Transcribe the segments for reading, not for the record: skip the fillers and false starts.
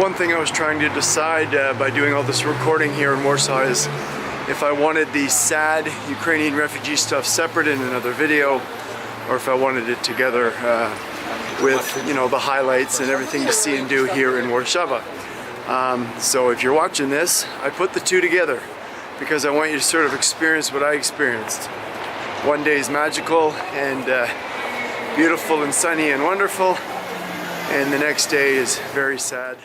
One thing I was trying to decide by doing all this recording here in Warsaw is if I wanted the sad Ukrainian refugee stuff separate in another video, or if I wanted it together with, you know, the highlights and everything to see and do here in Warsaw. So if you're watching this, I put the two together because I want you to sort of experience what I experienced. One day is magical and beautiful and sunny and wonderful, and the next day is very sad.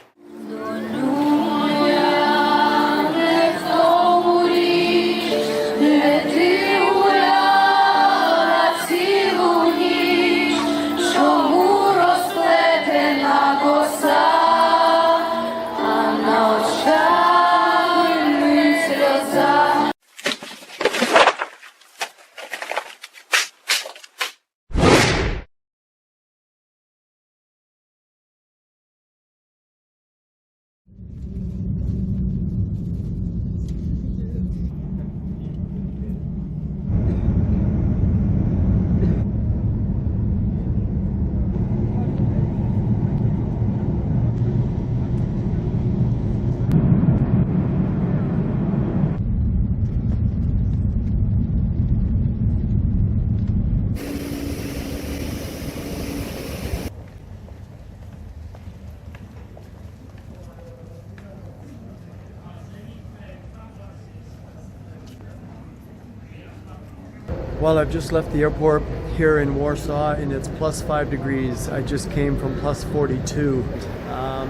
Well, I've just left the airport here in Warsaw and it's plus 5 degrees. I just came from plus 42. I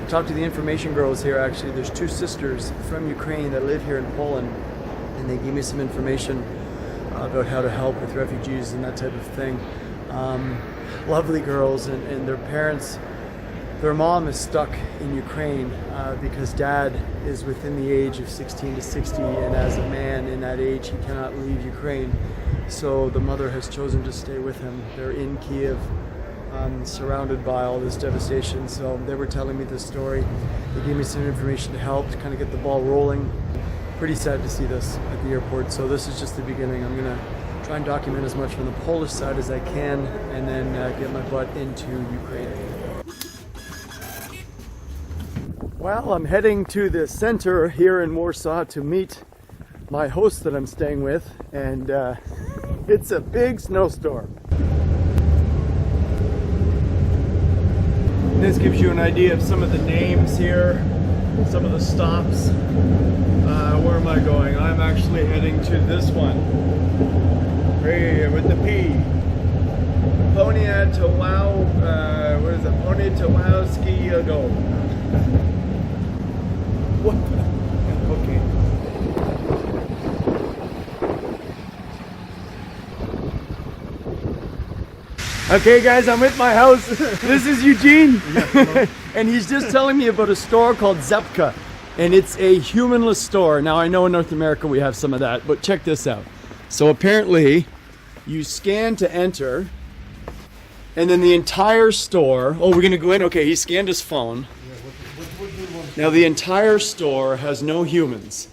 talked to the information girls here actually. There's two sisters from Ukraine that live here in Poland, and they gave me some information about how to help with refugees and that type of thing. Lovely girls, and their parents, their mom is stuck in Ukraine because dad is within the age of 16 to 60, and as a man in that age he cannot leave Ukraine. So the mother has chosen to stay with him. They're in Kiev, surrounded by all this devastation. So they were telling me this story. They gave me some information to help, to kind of get the ball rolling. Pretty sad to see this at the airport. So this is just the beginning. I'm gonna try and document as much from the Polish side as I can, and then get my butt into Ukraine. Well, I'm heading to the center here in Warsaw to meet my host that I'm staying with, and it's a big snowstorm. This gives you an idea of some of the names here, some of the stops. Where am I going? I'm actually heading to this one, right here with the P. What is it? Poniatowski go. What? Okay. Okay guys, I'm with my house. This is Eugene. And he's just telling me about a store called Zepka. And it's a humanless store. Now I know in North America we have some of that, but check this out. So apparently you scan to enter, and then the entire store, oh, we're gonna go in? Okay, he scanned his phone. Now the entire store has no humans.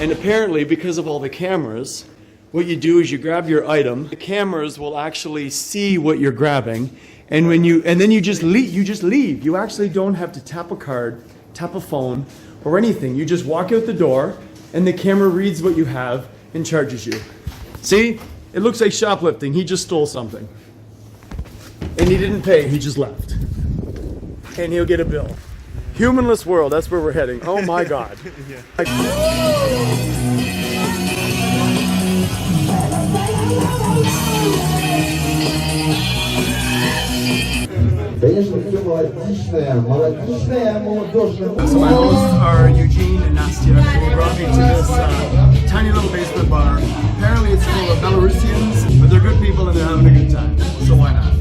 And apparently because of all the cameras, what you do is you grab your item, the cameras will actually see what you're grabbing, and then you just leave. You actually don't have to tap a card, tap a phone, or anything. You just walk out the door, and the camera reads what you have and charges you. See? It looks like shoplifting. He just stole something. And he didn't pay, he just left. And he'll get a bill. Humanless world, that's where we're heading. Oh my God. So my hosts are Eugene and Nastya. They brought me to this tiny little basement bar. Apparently it's full of Belarusians, but they're good people and they're having a good time. So why not?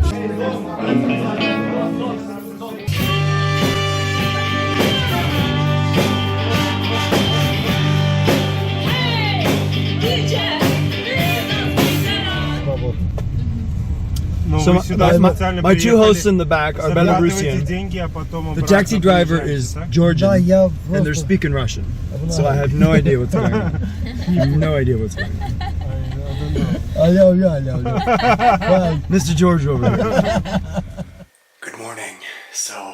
So my two hosts in the back are Belarusian. The taxi driver is Georgian, and they're speaking Russian. So I have no idea what's going on. No idea what's going on. Mr. George over there. Good morning. So,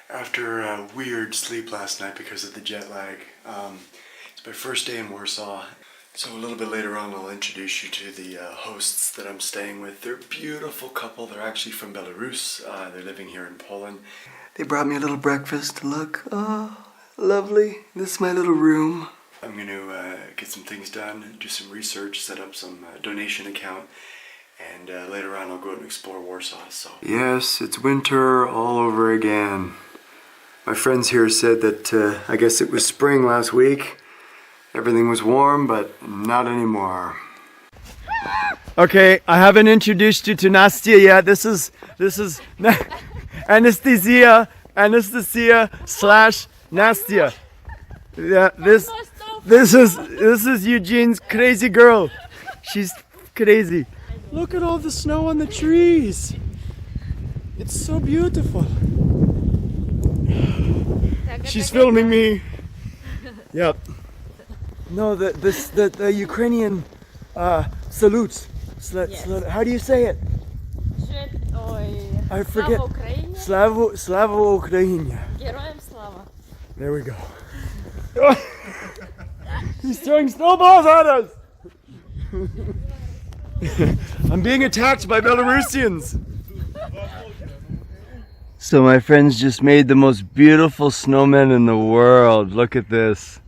after After a weird sleep last night because of the jet lag, it's my first day in Warsaw. So a little bit later on I'll introduce you to the hosts that I'm staying with. They're a beautiful couple. They're actually from Belarus. They're living here in Poland. They brought me a little breakfast. Look, oh, lovely. This is my little room. I'm going to get some things done, do some research, set up some donation account, and later on I'll go out and explore Warsaw. So yes, it's winter all over again. My friends here said that I guess it was spring last week. Everything was warm, but not anymore. Okay, I haven't introduced you to Nastia yet. This is Anastasia slash Nastia. Yeah, this is Eugene's crazy girl. She's crazy. Look at all the snow on the trees. It's so beautiful. She's filming me. Yep. No, the Ukrainian salutes. How do you say it? I forget. Slava Ukraini. Героям слава. There we go. He's throwing snowballs at us. I'm being attacked by Belarusians. So my friends just made the most beautiful snowman in the world. Look at this.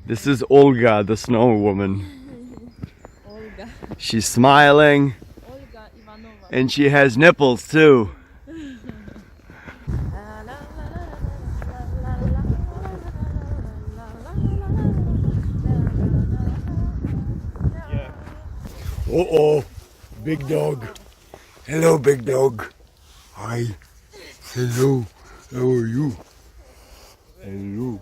This is Olga, the snow woman. Olga. She's smiling. Olga Ivanova. And she has nipples too. Uh-oh, big dog. Hello, big dog. Hi. Hello. How are you? Hello.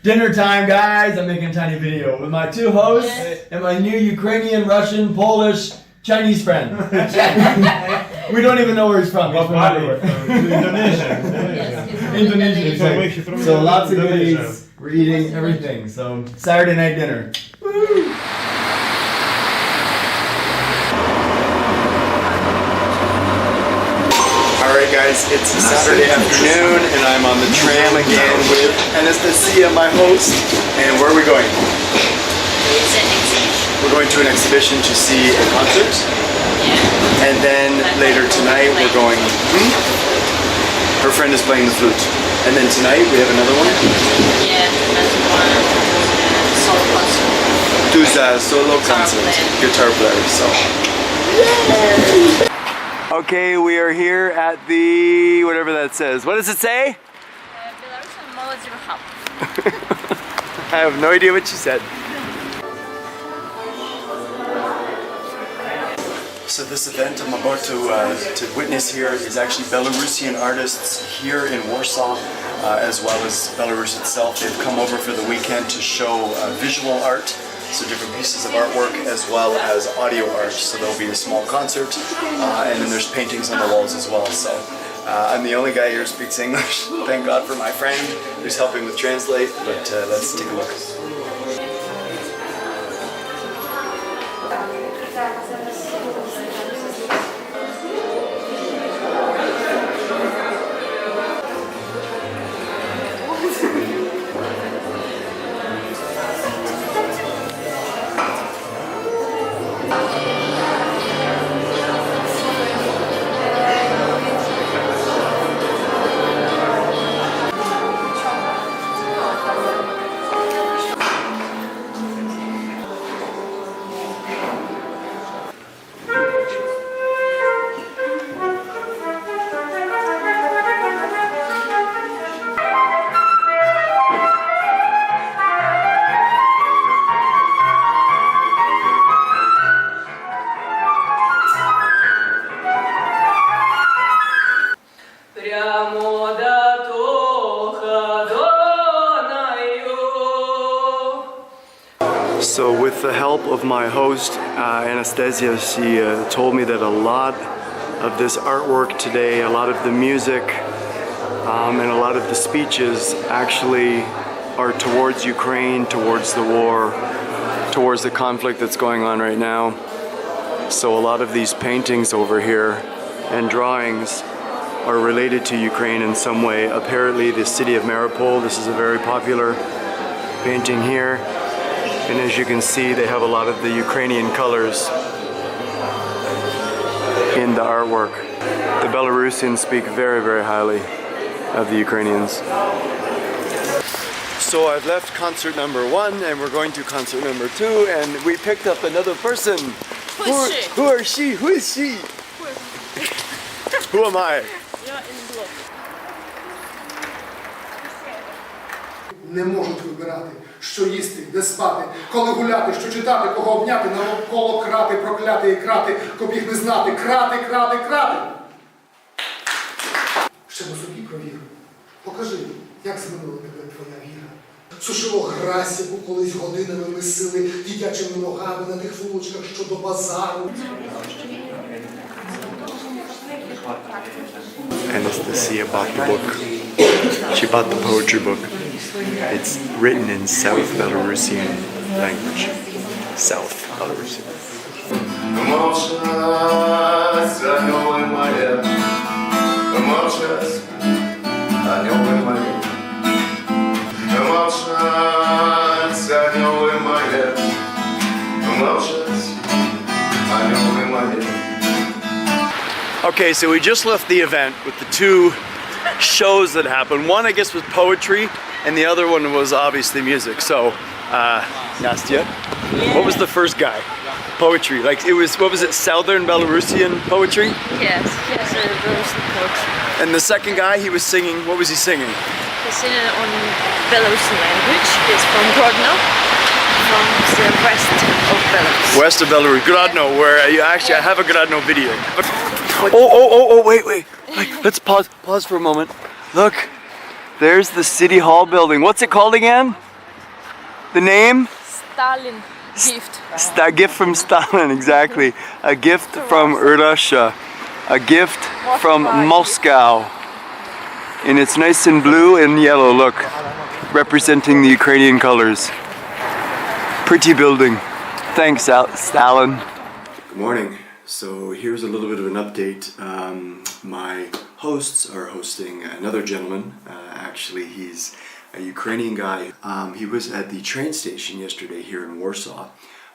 Dinner time, guys. I'm making a tiny video with my two hosts and my new Ukrainian, Russian, Polish, Chinese friend. We don't even know where he's from. He's from Indonesian, exactly. So lots of goodies. We're eating everything. So Saturday night dinner. Woo! Alright guys, it's Saturday afternoon and I'm on the tram again with Anastasia, my host. And where are we going? We're going to an exhibition to see a concert. Yeah. And then later tonight we're going... Her friend is playing the flute. And then tonight we have another one? Yeah, another one. Solo concert. Tu's a solo concert. Guitar player, so... Yay! Okay, we are here at the... whatever that says. What does it say? Belarusian Молодежный Hub. I have no idea what she said. So this event I'm about to witness here is actually Belarusian artists here in Warsaw, as well as Belarus itself. They've come over for the weekend to show visual art, so different pieces of artwork, as well as audio art. So there'll be a small concert, and then there's paintings on the walls as well. So I'm the only guy here who speaks English. Thank God for my friend who's helping with translate, but let's take a look. So with the help of my host, Anastasia, she told me that a lot of this artwork today, a lot of the music, and a lot of the speeches actually are towards Ukraine, towards the war. towards the conflict that's going on right now. So a lot of these paintings over here and drawings are related to Ukraine in some way. Apparently the city of Mariupol, this is a very popular painting here. And as you can see, they have a lot of the Ukrainian colors in the artwork. The Belarusians speak very, very highly of the Ukrainians. So I've left concert number 1 and we're going to concert number 2, and we picked up another person. Who is she? Who are she? Who is she? Who am I? You're in blue. Не можуть вибирати, що їсти, де спати, коли гуляти, що читати, кого обняти, навколо крати, прокляти і крати, коб їх не знати, крати, крати, крати. Ще на собі провір. Покажи, як змінила тебе твоя віра. Сушило грась, яку колись годинами месили, дитячими ногами на тих вуличках, що до базару. Anastasia bought the book. She bought the poetry book. It's written in South Belarusian language. South Belarusian. Okay, so we just left the event with the 2 shows that happened. One, I guess, was poetry, and the other one was obviously music. So, Nastya, what was the first guy? Poetry. Like, it was, what was it, Southern Belarusian poetry? Yes, Belarusian poetry. And the second guy, he was singing, what was he singing? He's singing on Belarusian language. He's from Grodno, from the west of Belarus. West of Belarus, Grodno, where actually I have a Grodno video. Oh, wait. Like, let's pause for a moment. Look, there's the City Hall building. What's it called again? The name? Stalin gift. A gift from Stalin, exactly. A gift from Russia. A gift from Moscow. And it's nice and blue and yellow, look. Representing the Ukrainian colors. Pretty building. Thanks, Stalin. Good morning. So here's a little bit of an update. My hosts are hosting another gentleman. Actually, he's a Ukrainian guy. He was at the train station yesterday here in Warsaw,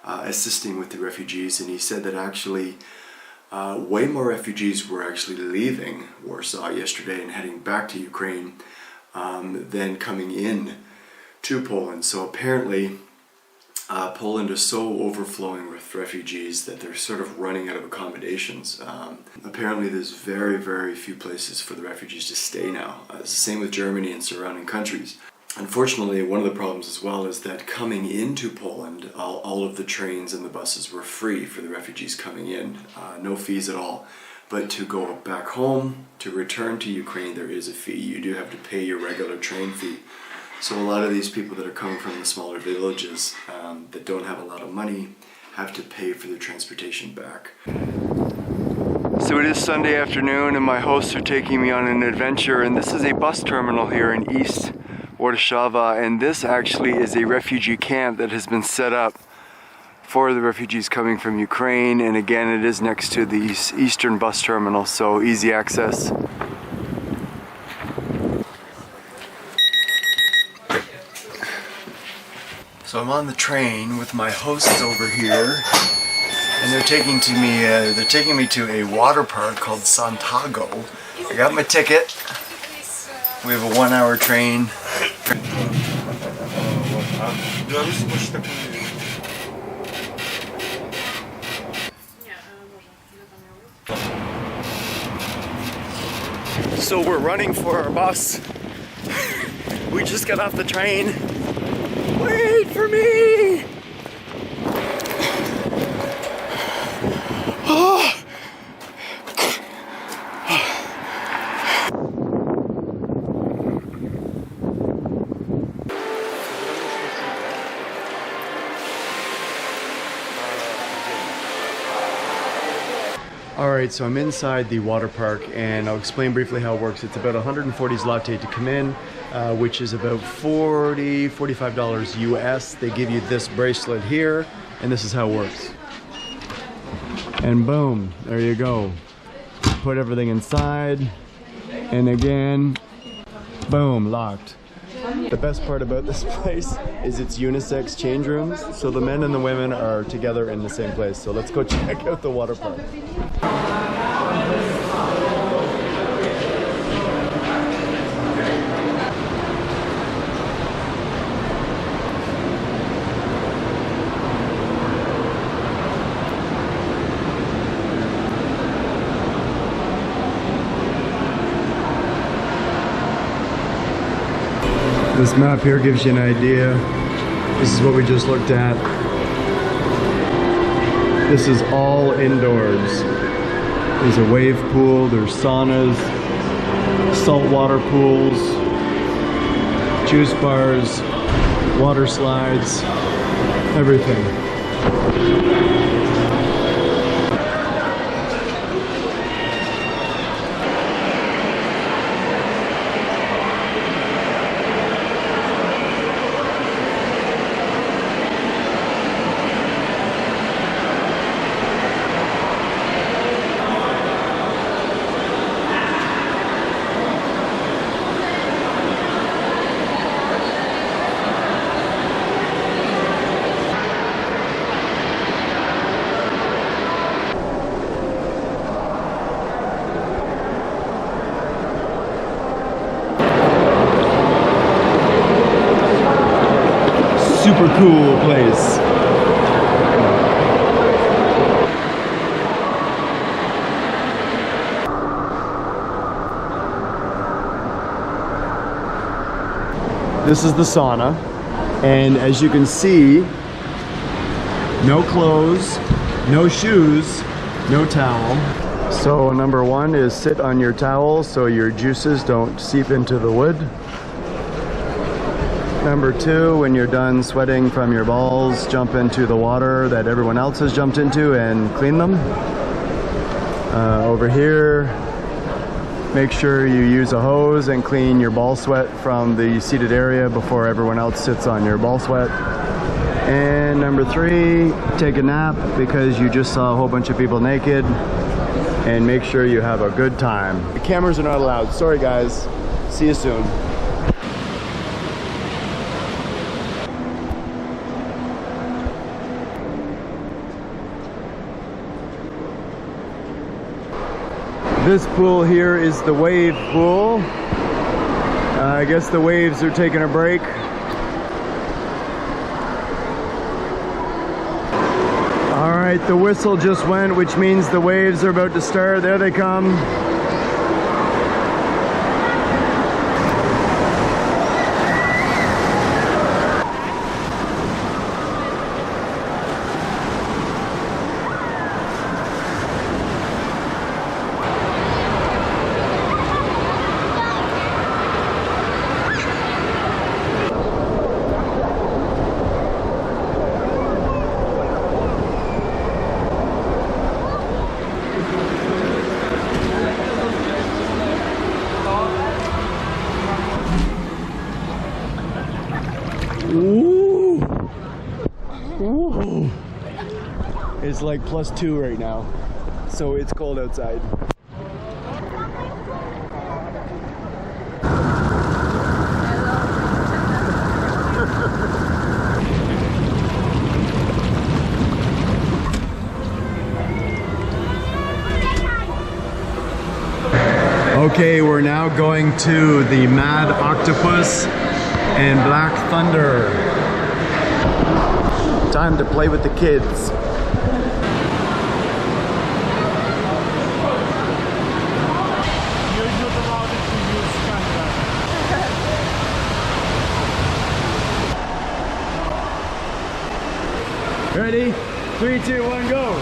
assisting with the refugees, and he said that actually way more refugees were actually leaving Warsaw yesterday and heading back to Ukraine than coming in to Poland. So apparently Poland is so overflowing with refugees that they're sort of running out of accommodations. Apparently there's very, very few places for the refugees to stay now. It's the same with Germany and surrounding countries. Unfortunately, one of the problems as well is that coming into Poland, all of the trains and the buses were free for the refugees coming in, no fees at all. But to go back home, to return to Ukraine, there is a fee. You do have to pay your regular train fee. So a lot of these people that are coming from the smaller villages that don't have a lot of money have to pay for their transportation back. So it is Sunday afternoon and my hosts are taking me on an adventure, and this is a bus terminal here in East Warsaw, and this actually is a refugee camp that has been set up for the refugees coming from Ukraine, and again it is next to the Eastern bus terminal, so easy access. So I'm on the train with my hosts over here, and they're taking me to a water park called Santago. I got my ticket. We have a 1-hour train. So we're running for our bus. We just got off the train. Wait for me! Alright, so I'm inside the water park and I'll explain briefly how it works. It's about 140 zloty to come in, which is about $45 US. They give you this bracelet here, and this is how it works. And boom, there you go. Put everything inside, and again, boom, locked. The best part about this place is it's unisex change rooms, so the men and the women are together in the same place. So let's go check out the water park. This map here gives you an idea. This is what we just looked at. This is all indoors. There's a wave pool, there's saunas, saltwater pools, juice bars, water slides, everything. Super cool place. This is the sauna, and as you can see, no clothes, no shoes, no towel. So number one is sit on your towel so your juices don't seep into the wood. Number two, when you're done sweating from your balls, jump into the water that everyone else has jumped into and clean them. Over here, make sure you use a hose and clean your ball sweat from the seated area before everyone else sits on your ball sweat. And number three, take a nap because you just saw a whole bunch of people naked, and make sure you have a good time. The cameras are not allowed. Sorry guys. See you soon. This pool here is the wave pool. I guess the waves are taking a break. All right, the whistle just went, which means the waves are about to start. There they come. Ooh. Ooh. It's like +2 right now, so it's cold outside. Okay, we're now going to the Mad Octopus and Black Thunder. Time to play with the kids. Ready? 3, 2, 1, go!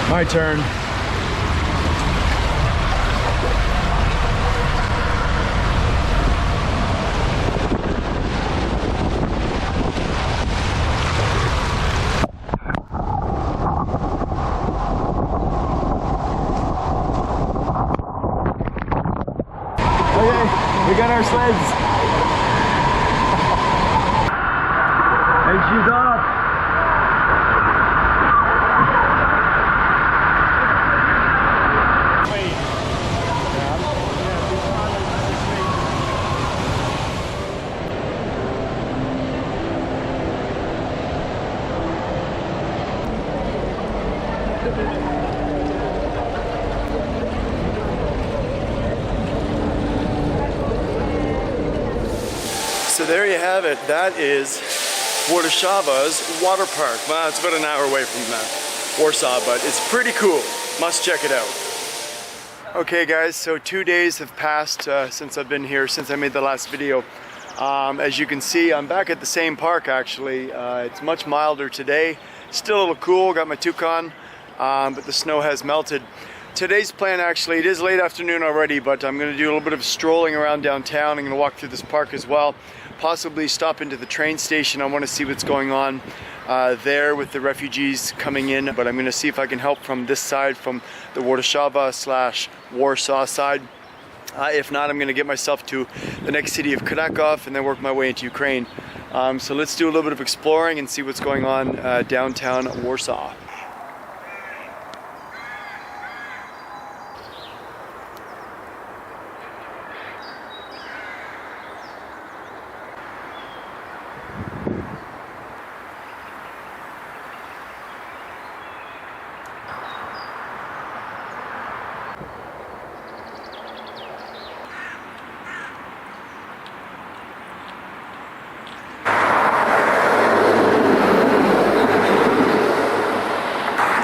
My turn. Okay. We got our sleds. And she's off. So there you have it. That is Warszawa's water park. Well, it's about an hour away from Warsaw, but it's pretty cool. Must check it out. Okay guys, so 2 days have passed since I've been here, since I made the last video. As you can see, I'm back at the same park actually. It's much milder today. Still a little cool, got my toucan, but the snow has melted. Today's plan actually, it is late afternoon already, but I'm going to do a little bit of strolling around downtown. I'm going to walk through this park as well. Possibly stop into the train station. I want to see what's going on there with the refugees coming in, but I'm going to see if I can help from this side, from the Warszawa/Warsaw side. If not, I'm going to get myself to the next city of Krakow and then work my way into Ukraine. So let's do a little bit of exploring and see what's going on downtown Warsaw.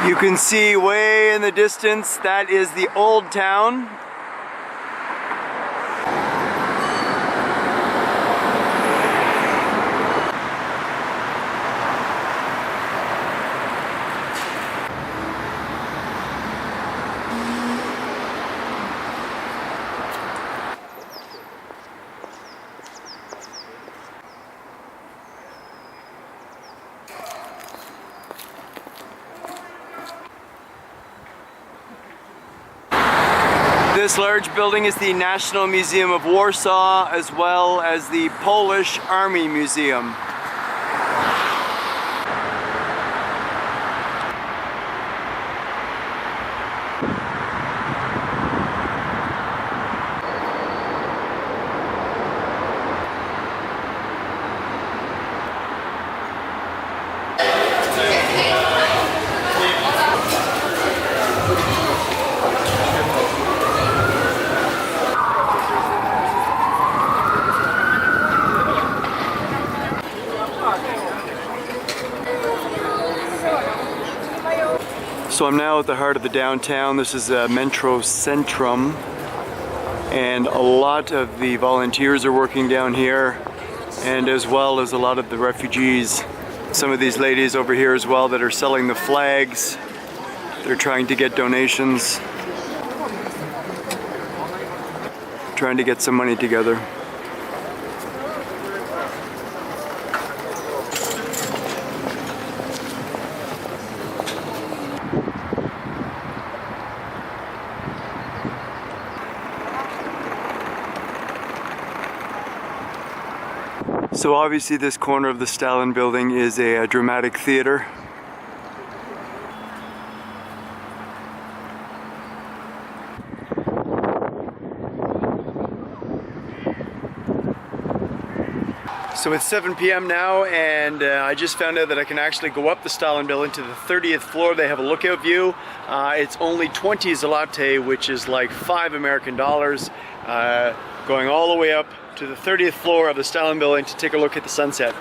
You can see way in the distance, that is the old town. This large building is the National Museum of Warsaw, as well as the Polish Army Museum. So I'm now at the heart of the downtown. This is Metro Centrum, and a lot of the volunteers are working down here, and as well as a lot of the refugees. Some of these ladies over here as well that are selling the flags. They're trying to get donations, trying to get some money together. So obviously this corner of the Stalin building is a dramatic theater. So it's 7 p.m. now, and I just found out that I can actually go up the Stalin building to the 30th floor. They have a lookout view. It's only 20 zloty, which is like $5 American, going all the way up to the 30th floor of the Stalin building to take a look at the sunset.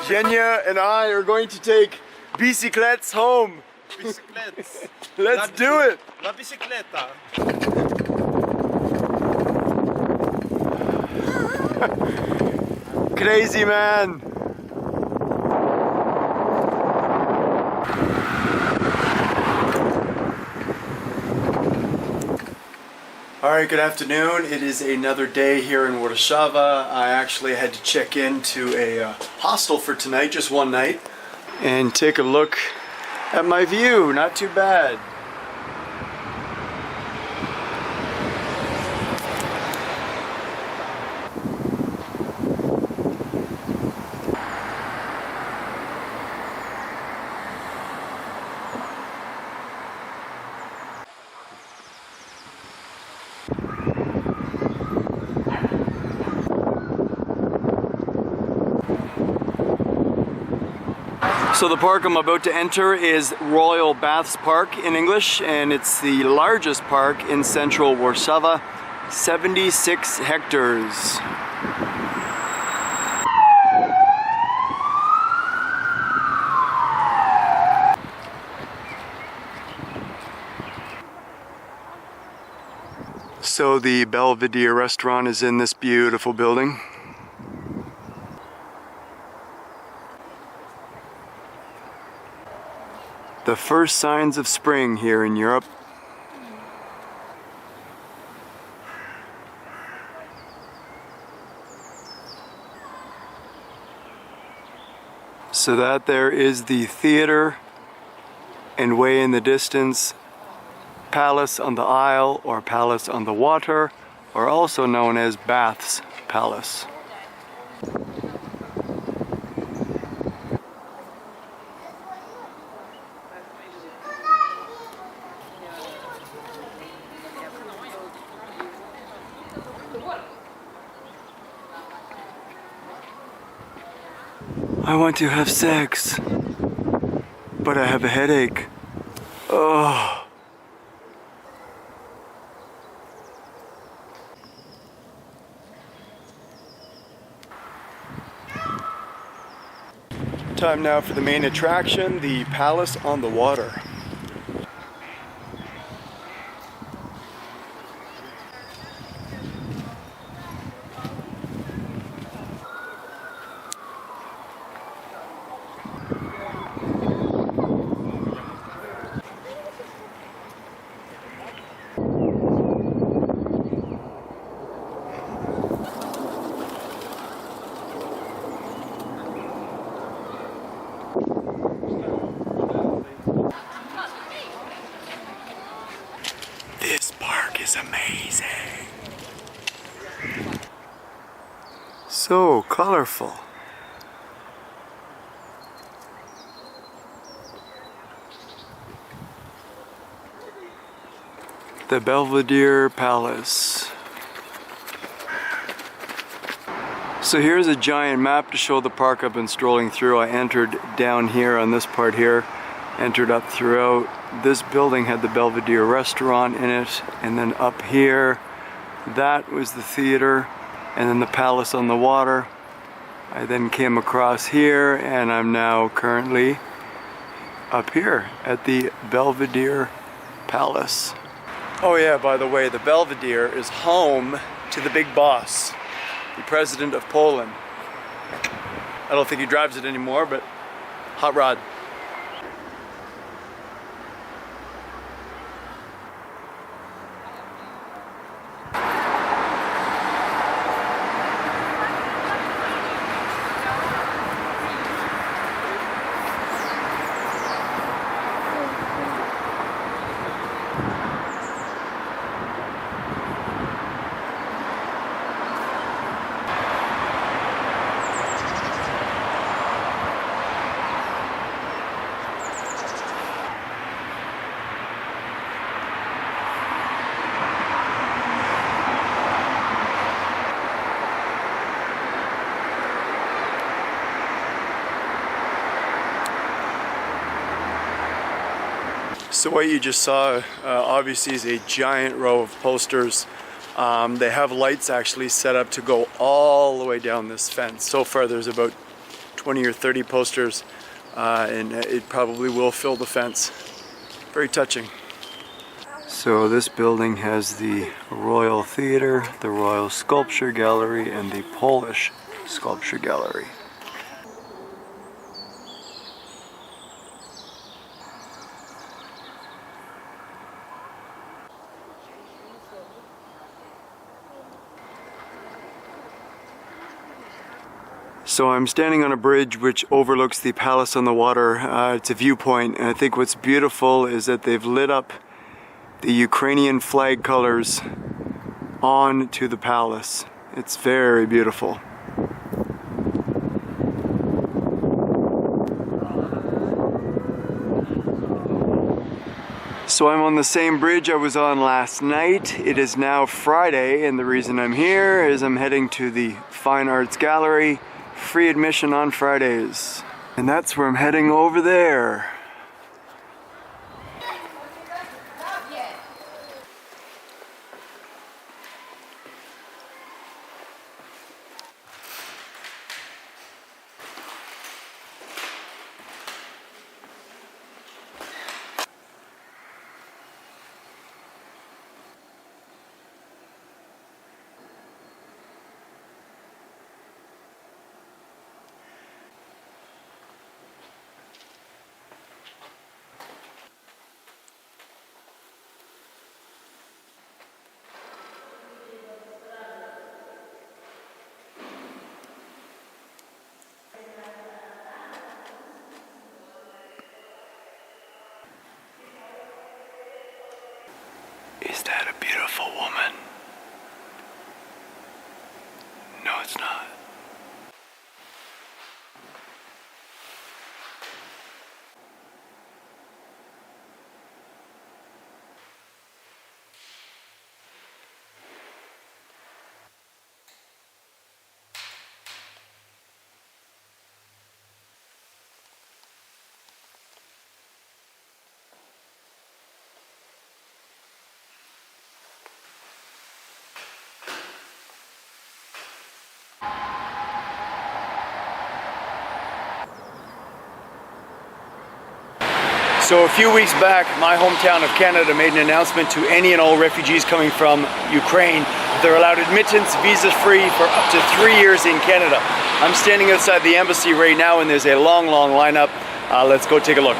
Kenya and I are going to take bicyclettes home. Bicicletas. Let's do it. La bicicleta. Crazy man. Alright, good afternoon. It is another day here in Warsaw. I actually had to check into a hostel for tonight, just one night, and take a look at my view. Not too bad. So the park I'm about to enter is Royal Baths Park in English, and it's the largest park in central Warsaw, 76 hectares. So the Belvedere restaurant is in this beautiful building. The first signs of spring here in Europe. So that there is the theater, and way in the distance, Palace on the Isle or Palace on the Water, or also known as Baths Palace. I want to have sex, but I have a headache. Oh. Time now for the main attraction, the Palace on the Water. This park is amazing. So colorful. The Belvedere Palace. So here's a giant map to show the park I've been strolling through. I entered down here on this part here, entered up throughout. This building had the Belvedere restaurant in it, and then up here, that was the theater, and then the Palace on the Water. I then came across here, and I'm now currently up here at the Belvedere Palace. Oh yeah, by the way, the Belvedere is home to the big boss, the president of Poland. I don't think he drives it anymore, but hot rod. So what you just saw obviously is a giant row of posters. They have lights actually set up to go all the way down this fence. So far there's about 20 or 30 posters and it probably will fill the fence. Very touching. So this building has the Royal Theatre, the Royal Sculpture Gallery, and the Polish Sculpture Gallery. So I'm standing on a bridge which overlooks the palace on the water. It's a viewpoint, and I think what's beautiful is that they've lit up the Ukrainian flag colors onto the palace. It's very beautiful. So I'm on the same bridge I was on last night. It is now Friday, and the reason I'm here is I'm heading to the Fine Arts Gallery. Free admission on Fridays. And that's where I'm heading over there. Is that a beautiful woman? No, it's not. So a few weeks back, my hometown of Canada made an announcement to any and all refugees coming from Ukraine. They're allowed admittance, visa-free for up to 3 years in Canada. I'm standing outside the embassy right now, and there's a long, long lineup. Let's go take a look.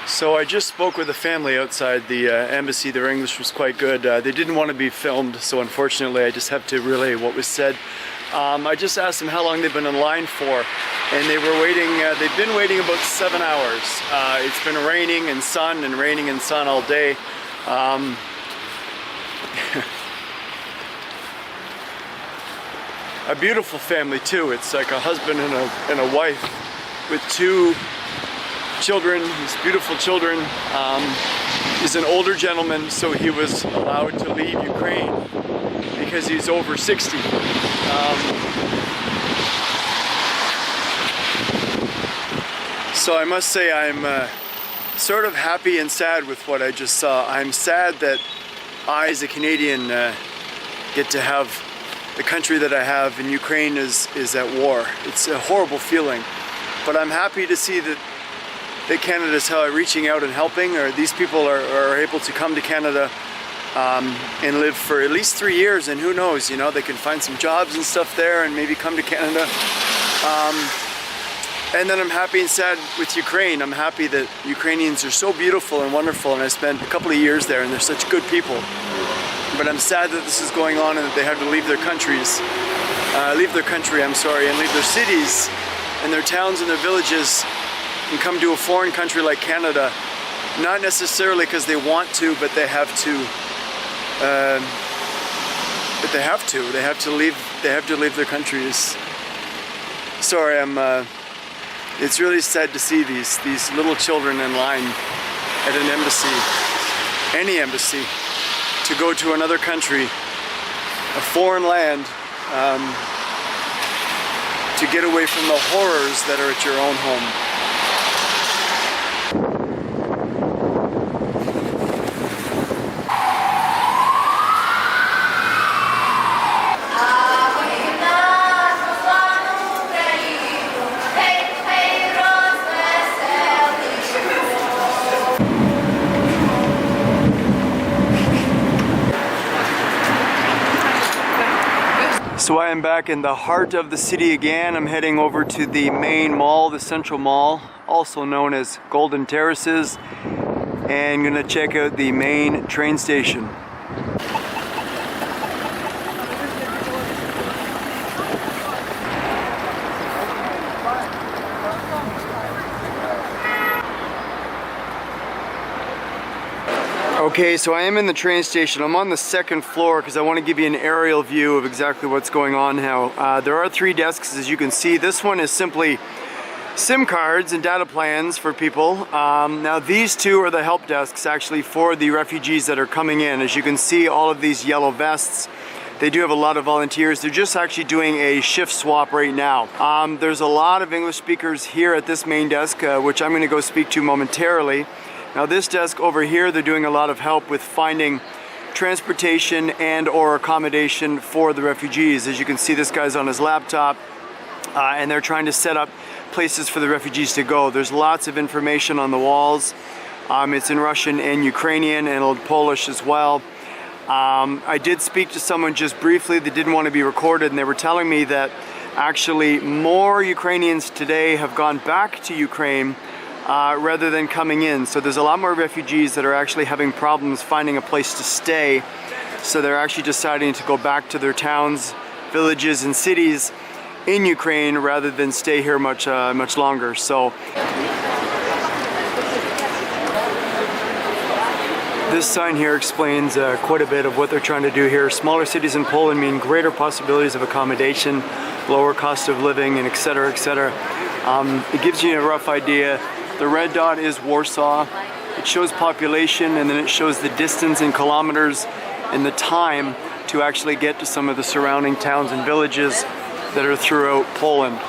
So I just spoke with a family outside the embassy. Their English was quite good. They didn't want to be filmed, so unfortunately I just have to relay what was said. I just asked them how long they've been in line for, and they were waiting. They've been waiting about 7 hours. It's been raining and sun all day. A beautiful family too. It's like a husband and a wife with 2 children, these beautiful children. He's an older gentleman, so he was allowed to leave Ukraine because he's over 60. So I must say I'm sort of happy and sad with what I just saw. I'm sad that I, as a Canadian, get to have the country that I have, and Ukraine is at war. It's a horrible feeling, but I'm happy to see that Canada's reaching out and helping, or these people are able to come to Canada and live for at least 3 years, and who knows, you know, they can find some jobs and stuff there and maybe come to Canada. And then I'm happy and sad with Ukraine. I'm happy that Ukrainians are so beautiful and wonderful, and I spent a couple of years there, and they're such good people. But I'm sad that this is going on and that they have to leave their countries, and leave their cities and their towns and their villages and come to a foreign country like Canada, not necessarily because they want to, but they have to. They have to leave their countries. Sorry, it's really sad to see these little children in line at an embassy, any embassy, to go to another country, a foreign land, to get away from the horrors that are at your own home. So I am back in the heart of the city again. I'm heading over to the main mall, the Central Mall, also known as Golden Terraces, and I'm gonna check out the main train station. Okay, so I am in the train station. I'm on the second floor because I want to give you an aerial view of exactly what's going on now. There are 3 desks, as you can see. This one is simply SIM cards and data plans for people. Now these 2 are the help desks actually for the refugees that are coming in. As you can see, all of these yellow vests, they do have a lot of volunteers. They're just actually doing a shift swap right now. There's a lot of English speakers here at this main desk, which I'm going to go speak to momentarily. Now this desk over here, they're doing a lot of help with finding transportation and or accommodation for the refugees. As you can see, this guy's on his laptop and they're trying to set up places for the refugees to go. There's lots of information on the walls. It's in Russian and Ukrainian and in Polish as well. I did speak to someone just briefly that didn't want to be recorded, and they were telling me that actually more Ukrainians today have gone back to Ukraine rather than coming in. So there's a lot more refugees that are actually having problems finding a place to stay. So they're actually deciding to go back to their towns, villages, and cities in Ukraine rather than stay here much longer. So this sign here explains quite a bit of what they're trying to do here. Smaller cities in Poland mean greater possibilities of accommodation, lower cost of living, and etc., etc. It gives you a rough idea. The red dot is Warsaw. It shows population, and then it shows the distance in kilometers and the time to actually get to some of the surrounding towns and villages that are throughout Poland.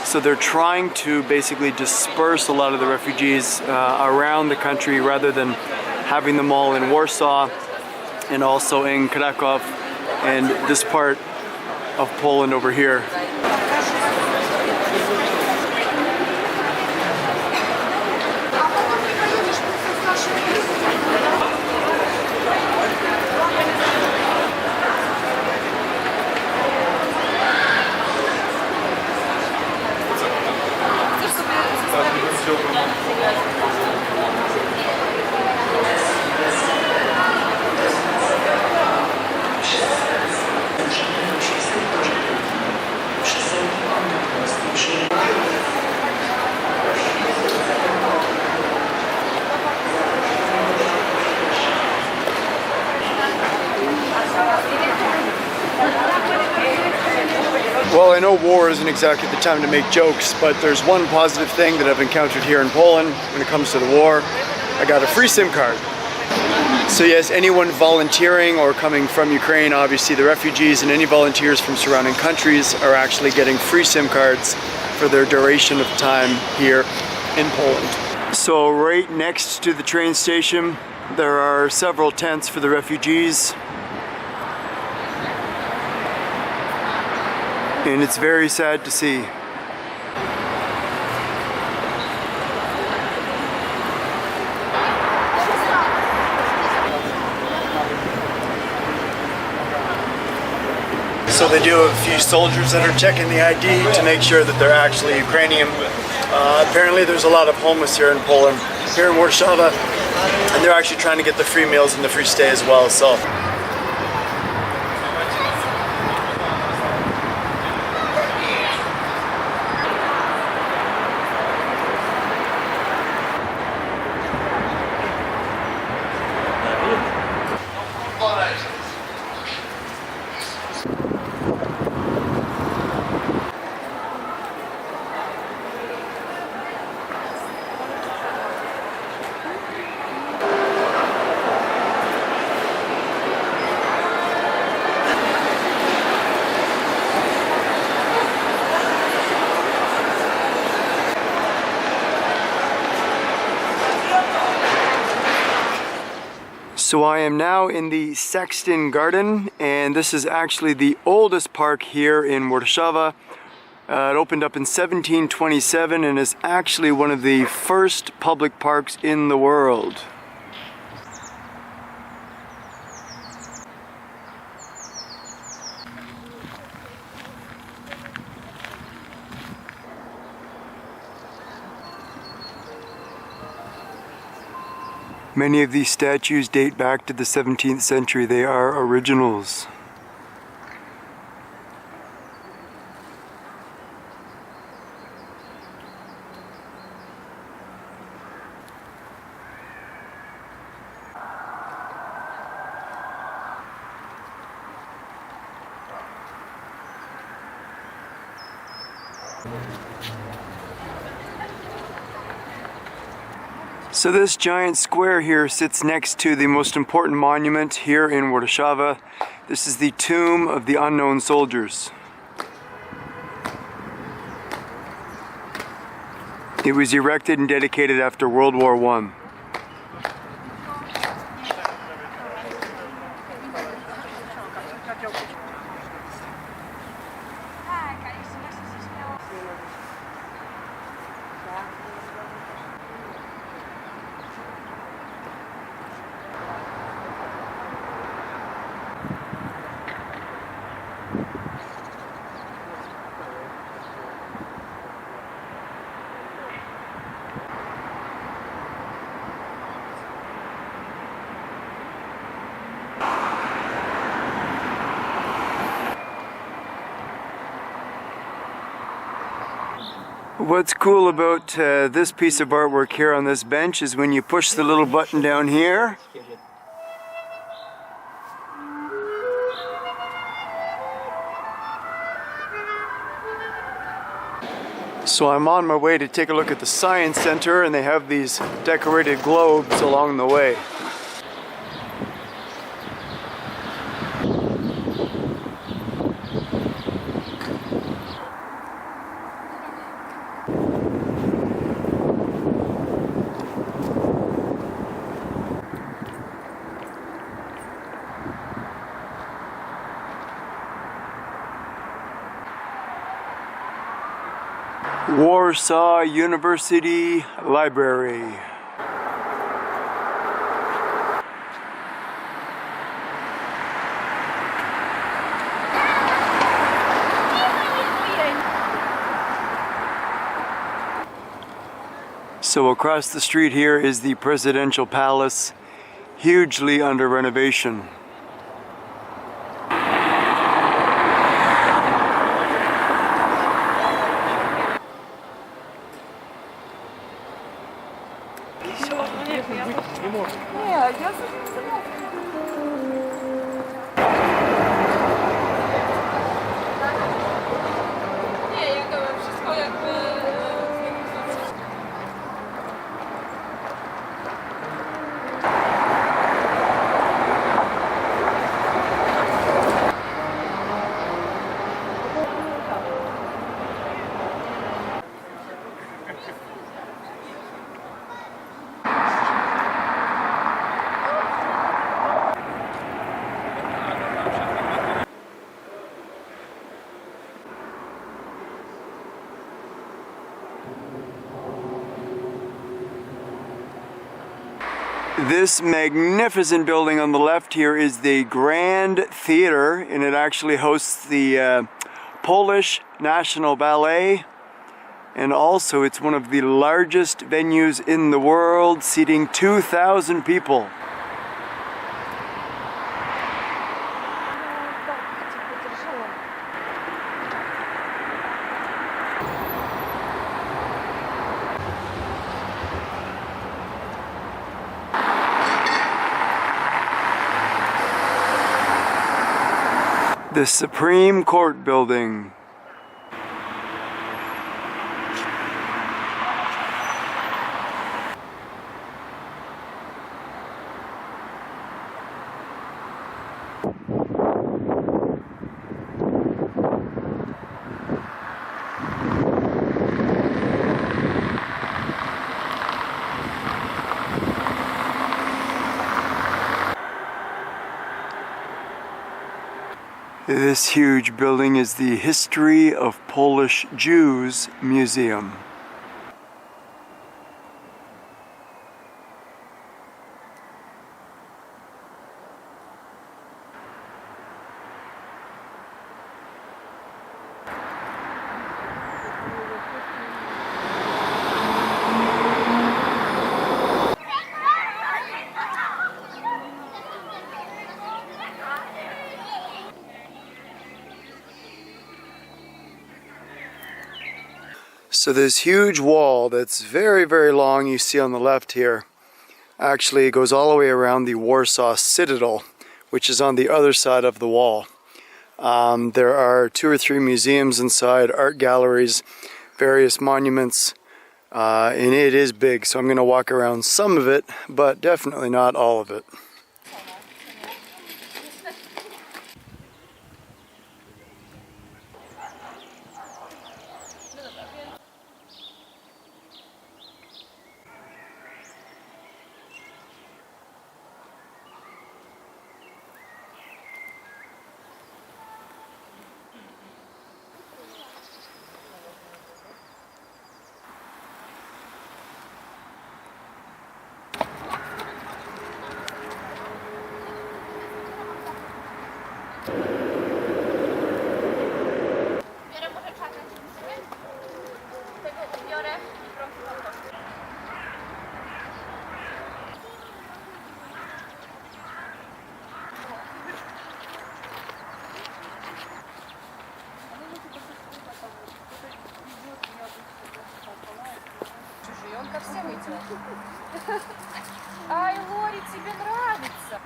So they're trying to basically disperse a lot of the refugees around the country rather than having them all in Warsaw and also in Krakow and this part of Poland over here. Well, I know war isn't exactly the time to make jokes, but there's one positive thing that I've encountered here in Poland when it comes to the war. I got a free SIM card. So yes, anyone volunteering or coming from Ukraine, obviously the refugees and any volunteers from surrounding countries are actually getting free SIM cards for their duration of time here in Poland. So right next to the train station, there are several tents for the refugees. And it's very sad to see. So they do have a few soldiers that are checking the ID to make sure that they're actually Ukrainian. Apparently there's a lot of homeless here in Poland, here in Warsaw, and they're actually trying to get the free meals and the free stay as well. So. So I am now in the Sexton Garden, and this is actually the oldest park here in Warsaw. It opened up in 1727 and is actually one of the first public parks in the world. Many of these statues date back to the 17th century. They are originals. So this giant square here sits next to the most important monument here in Warsaw. This is the tomb of the unknown soldiers. It was erected and dedicated after World War I. What's cool about this piece of artwork here on this bench is when you push the little button down here, so I'm on my way to take a look at the Science Center, and they have these decorated globes along the way. Warsaw University Library. So across the street here is the Presidential Palace, hugely under renovation. This magnificent building on the left here is the Grand Theater, and it actually hosts the Polish National Ballet, and also it's one of the largest venues in the world, seating 2,000 people. The Supreme Court building. This huge building is the History of Polish Jews Museum. So this huge wall that's very, very long, you see on the left here, actually goes all the way around the Warsaw Citadel, which is on the other side of the wall. There are 2 or 3 museums inside, art galleries, various monuments, and it is big, so I'm going to walk around some of it, but definitely not all of it. Ай, Лори, тебе нравится.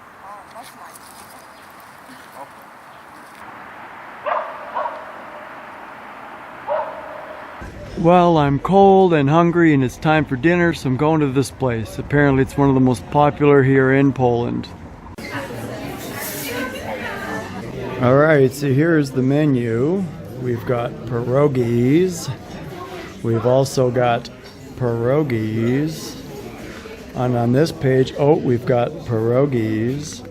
Well, I'm cold and hungry and it's time for dinner, so I'm going to this place. Apparently it's one of the most popular here in Poland. Alright, so here's the menu. We've got pierogies. We've also got pierogies. And on this page, oh, we've got pierogies.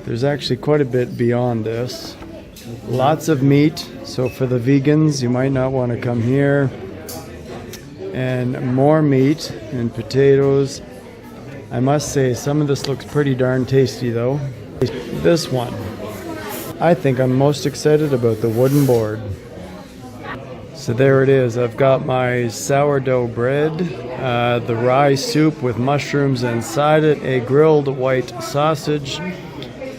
There's actually quite a bit beyond this. Lots of meat, so for the vegans, you might not want to come here. And more meat and potatoes. I must say, some of this looks pretty darn tasty though. This one. I think I'm most excited about the wooden board. So there it is. I've got my sourdough bread, the rye soup with mushrooms inside it, a grilled white sausage,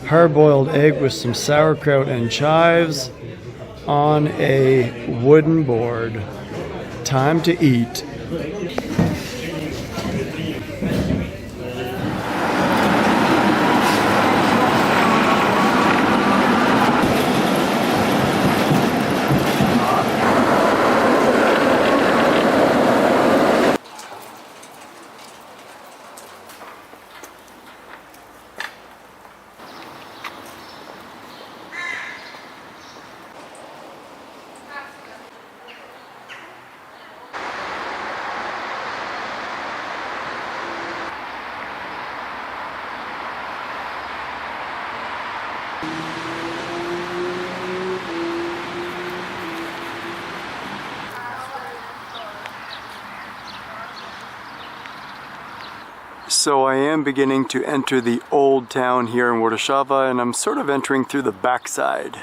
hard-boiled egg with some sauerkraut and chives on a wooden board. Time to eat. So I am beginning to enter the old town here in Warsaw, and I'm sort of entering through the backside.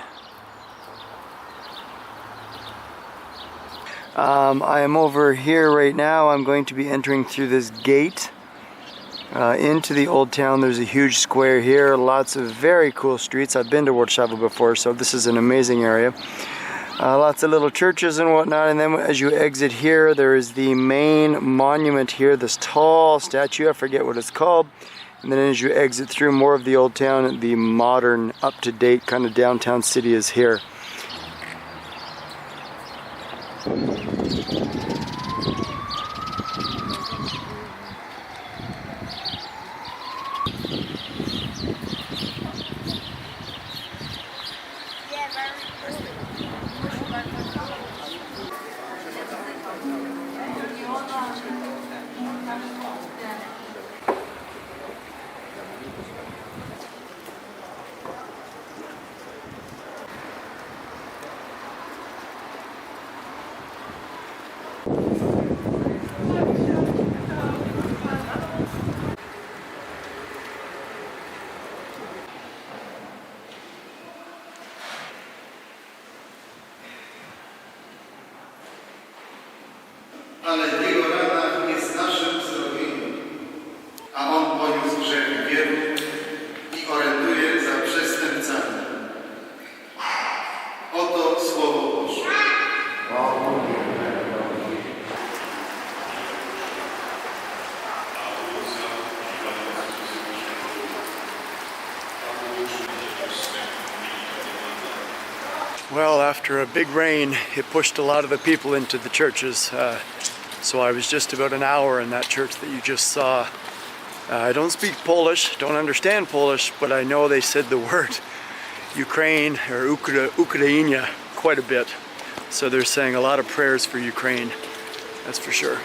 I am over here right now. I'm going to be entering through this gate into the old town. There's a huge square here, lots of very cool streets. I've been to Warsaw before, so this is an amazing area. Lots of little churches and whatnot, and then as you exit here, there is the main monument here, this tall statue, I forget what it's called. And then as you exit through more of the old town, the modern, up-to-date kind of downtown city is here. Ale w Jego ranach jest naszym uzdrowieniem, a On poniósł grzechy wielu i oręduje za przestępcami. Oto Słowo Boże. Well, after a big rain, it pushed a lot of the people into the churches. So I was just about an hour in that church that you just saw. I don't speak Polish, don't understand Polish, but I know they said the word Ukraine or Ukrainia quite a bit. So they're saying a lot of prayers for Ukraine, that's for sure.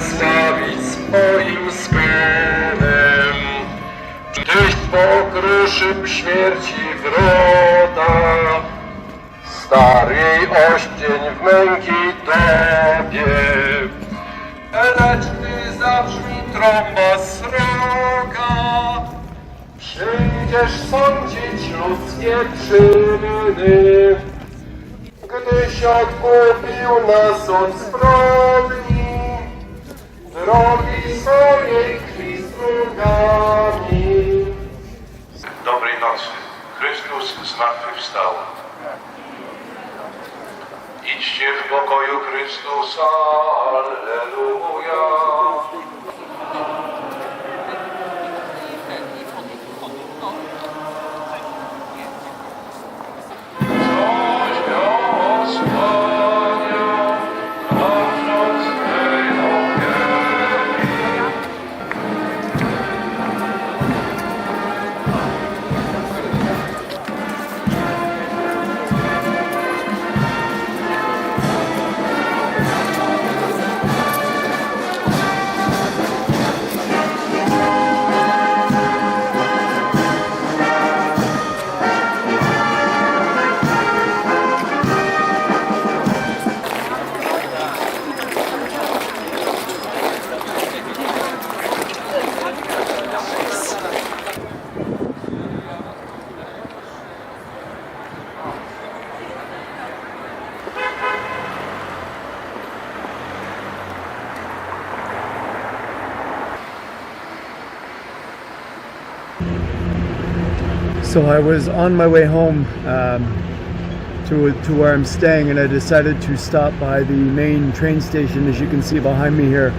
nastawić swoim synem. Tyś pokruszył śmierci wrota, stary oścień w męki tobie. Lecz gdy zabrzmi trąba sroga, przyjdziesz sądzić ludzkie czyny. Gdyś odkupił nas od zbrodni, drogi swojej krwi strugami. Dobrej nocy. Chrystus zmartwychwstał. Idźcie w pokoju Chrystusa. Alleluja. So I was on my way home to where I'm staying, and I decided to stop by the main train station, as you can see behind me here.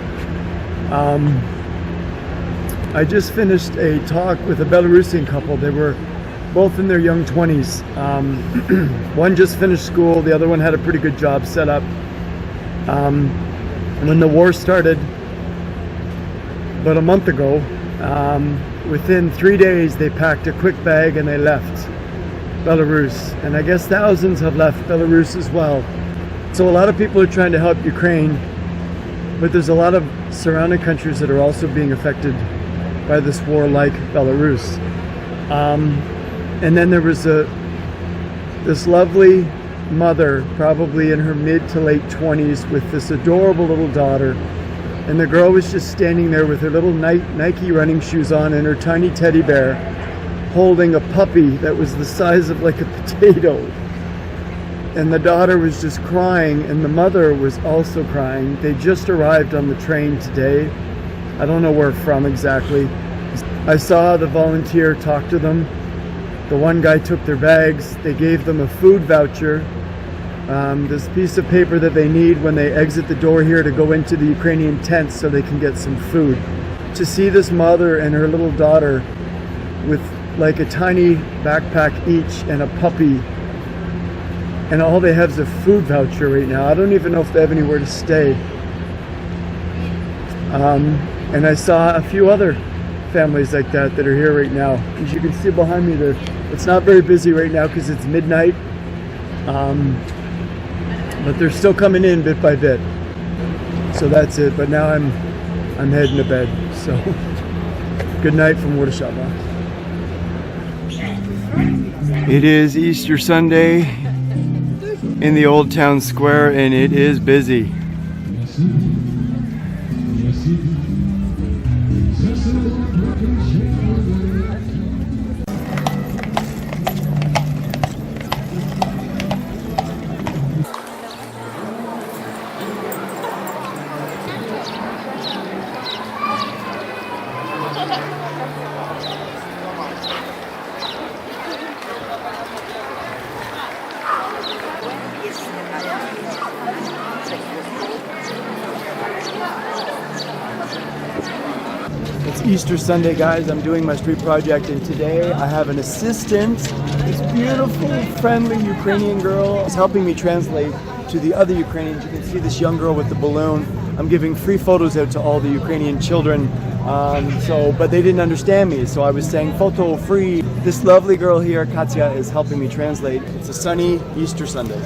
I just finished a talk with a Belarusian couple. They were both in their young 20s. One just finished school, the other one had a pretty good job set up. When the war started about a month ago, within 3 days they packed a quick bag and they left Belarus, and I guess thousands have left Belarus as well. So a lot of people are trying to help Ukraine, but there's a lot of surrounding countries that are also being affected by this war, like Belarus. And then there was this lovely mother, probably in her mid to late 20s, with this adorable little daughter. And the girl was just standing there with her little Nike running shoes on and her tiny teddy bear, holding a puppy that was the size of like a potato. And the daughter was just crying, and the mother was also crying. They just arrived on the train today. I don't know where from exactly. I saw the volunteer talk to them. The one guy took their bags. They gave them a food voucher. This piece of paper that they need when they exit the door here to go into the Ukrainian tents so they can get some food. To see this mother and her little daughter with like a tiny backpack each and a puppy, and all they have is a food voucher right now. I don't even know if they have anywhere to stay. And I saw a few other families like that are here right now. As you can see behind me there, it's not very busy right now because it's midnight. But they're still coming in bit by bit. So that's it. But now I'm heading to bed. So good night from Warsaw. It is Easter Sunday in the Old Town Square, and it is busy. It's Easter Sunday, guys. I'm doing my street project, and today I have an assistant. This beautiful, friendly Ukrainian girl is helping me translate to the other Ukrainians. You can see this young girl with the balloon. I'm giving free photos out to all the Ukrainian children. But they didn't understand me, so I was saying photo free. This lovely girl here, Katya, is helping me translate. It's a sunny Easter Sunday.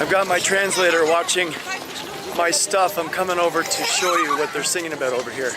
I've got my translator watching my stuff. I'm coming over to show you what they're singing about over here.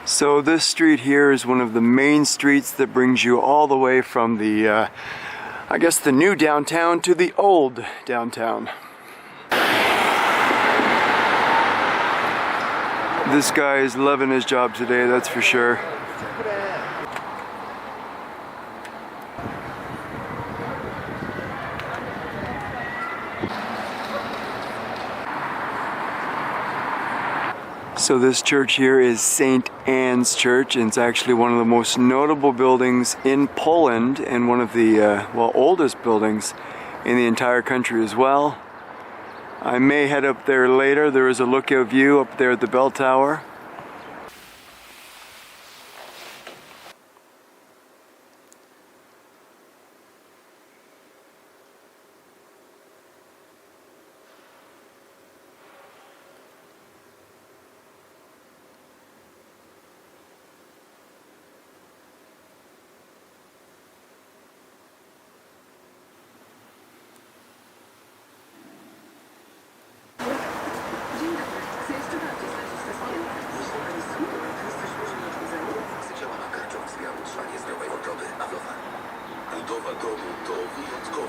So this street here is one of the main streets that brings you all the way from the, I guess the new downtown to the old downtown. This guy is loving his job today, that's for sure. So this church here is St. Anne's Church, and it's actually one of the most notable buildings in Poland and one of the, well, oldest buildings in the entire country as well. I may head up there later. There is a lookout view up there at the bell tower.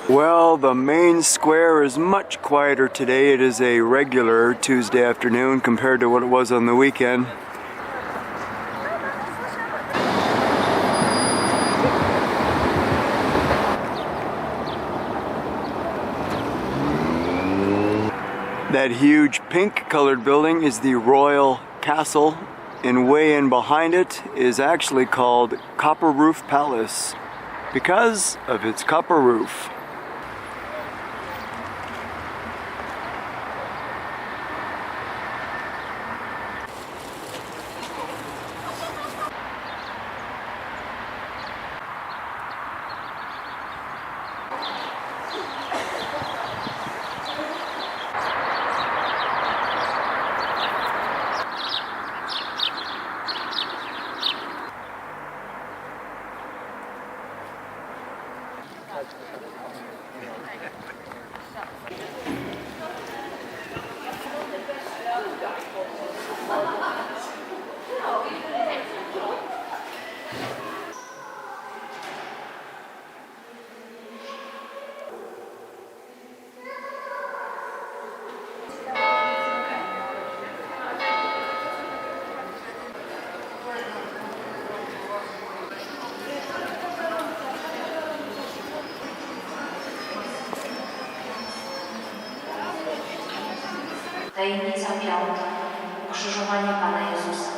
Well, the main square is much quieter today. It is a regular Tuesday afternoon compared to what it was on the weekend. That huge pink colored building is the Royal Castle, and way in behind it is actually called Copper Roof Palace because of its copper roof. Tajemnica piąta. Ukrzyżowanie Pana Jezusa.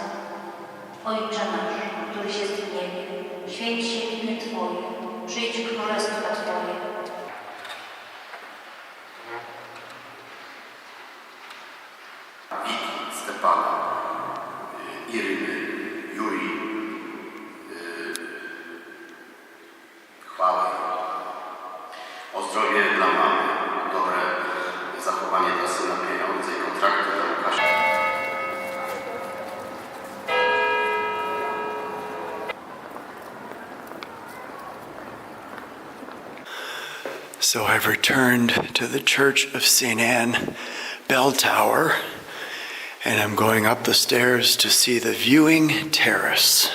Ojcze nasz, któryś jest w niebie, święć się imię Twoje, przyjdź królestwo Twoje. zdrowie dla mamy, dobre zachowanie dla syna, pieniądze i kontrakty dla Łukasza. So I've returned to the Church of St. Anne bell tower, and I'm going up the stairs to see the viewing terrace.